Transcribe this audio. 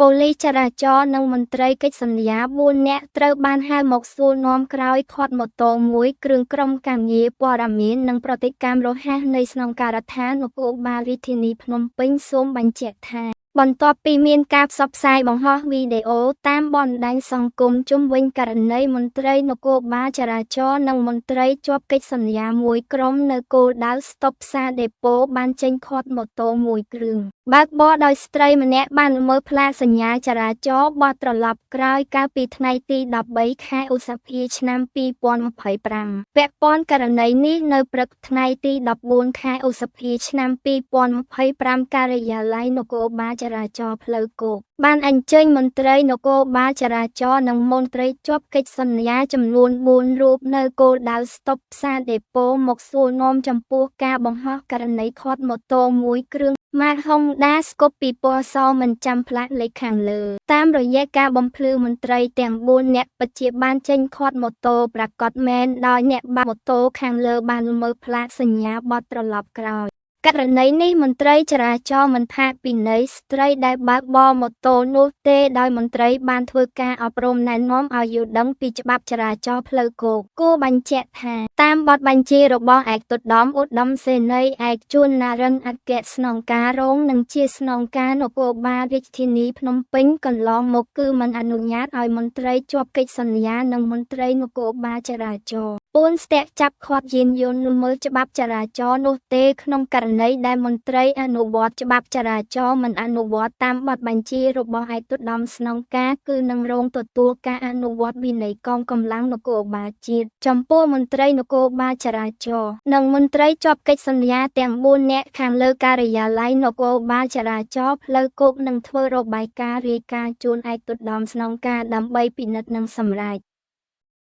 ប៉ូលីសចរាចរណ៍និងមន្ត្រីកិច្ចសន្យា4នាក់ត្រូវបានហៅមកសួរនាំក្រោយខាត់ម៉ូតូមួយគ្រឿងក្រុមការងារព័ត៌មាននិងប្រតិកម្មរហ័សនៃស្នងការដ្ឋាននគរបាលរាជធានីភ្នំពេញសូមបញ្ជាក់ថាបន្ទាប់ពីមានការផ្សព្វផ្សាយបង្ហោះវីដេអូតាមបណ្ដាញសង្គមជុំវិញករណីមន្ត្រីនគរបាលចរាចរណ៍និងមន្ត្រីជាប់កិច្ចសន្យាមួយក្រុមនៅគោលដៅស្តុបផ្សារដេប៉ូបានចេញឃាត់ម៉ូតូមួយគ្រឿងបើកបរដោយស្ត្រីម្នាក់បានល្មើសផ្លាកសញ្ញាចរាចរណ៍បោះត្រឡប់ក្រោយកាលពីថ្ងៃទី13ខែឧសភាឆ្នាំ2025ពាក់ព័ន្ធករណីនេះនៅព្រឹកថ្ងៃទី14ខែឧសភាឆ្នាំ2025ការិយាល័យនគរបាលចរាចរណ៍ផ្លូវគោកបានអញ្ជើញមន្ត្រីនគរបាលចរាចរណ៍និងមន្ត្រីជាប់កិច្ចសន្យាចំនួន4រូបនៅគោលដៅស្តុបផ្សារដេប៉ូមកសួរនាំចំពោះការបង្ហោះករណីឃាត់ម៉ូតូមួយគ្រឿងម៉ាក Honda Scoop ពីពណ៌សមិនចាំផ្លាកលេខខាងលើតាមរយៈការបំភ្លឺមន្ត្រីទាំង4នាក់ពិតជាបានចេញឃាត់ម៉ូតូប្រាកដមែនដោយអ្នកបើកម៉ូតូខាងលើបានល្មើសផ្លាកសញ្ញាបត់ត្រឡប់ក្រោយករណីនេះមន្ត្រីចរាចរណ៍មិនថាពីន័យស្ត្រីដែលបើកបរម៉ូតូនោះទេដោយមន្ត្រីបានធ្វើការអប់រំណែនាំឲ្យយល់ដឹងពីច្បាប់ចរាចរណ៍ផ្លូវគោកគួរបញ្ជាក់ថាតាមបទបញ្ជារបស់ឯកឧត្តមឧត្តមសេនីយ៍ឯកជួនណារិនអគ្គស្នងការរងនិងជាស្នងការនគរបាលរាជធានីភ្នំពេញកន្លងមកគឺមិនអនុញ្ញាតឲ្យមន្ត្រីជាប់កិច្ចសន្យានិងមន្ត្រីនគរបាលចរាចរណ៍ពួនស្ទាក់ចាប់ឃាត់យានយន្តល្មើសច្បាប់ចរាចរណ៍នោះទេក្នុងករណីដែលមន្ត្រីអនុវត្តច្បាប់ចរាចរណ៍មិនអនុវត្តតាមបទបញ្ជារបស់ឯកឧត្តមស្នងការគឺនឹងរងទទួលការអនុវត្តវិន័យកងកម្លាំងនគរបាលជាតិចំពោះមន្ត្រីនគរបាលចរាចរណ៍និងមន្ត្រីជាប់កិច្ចសន្យាទាំង4នាក់ខាងលើការិយាល័យនគរបាលចរាចរណ៍ផ្លូវគោកនឹងធ្វើរបាយការណ៍រាយការណ៍ជូនឯកឧត្តមស្នងការដើម្បីពិនិត្យនិងសម្រេច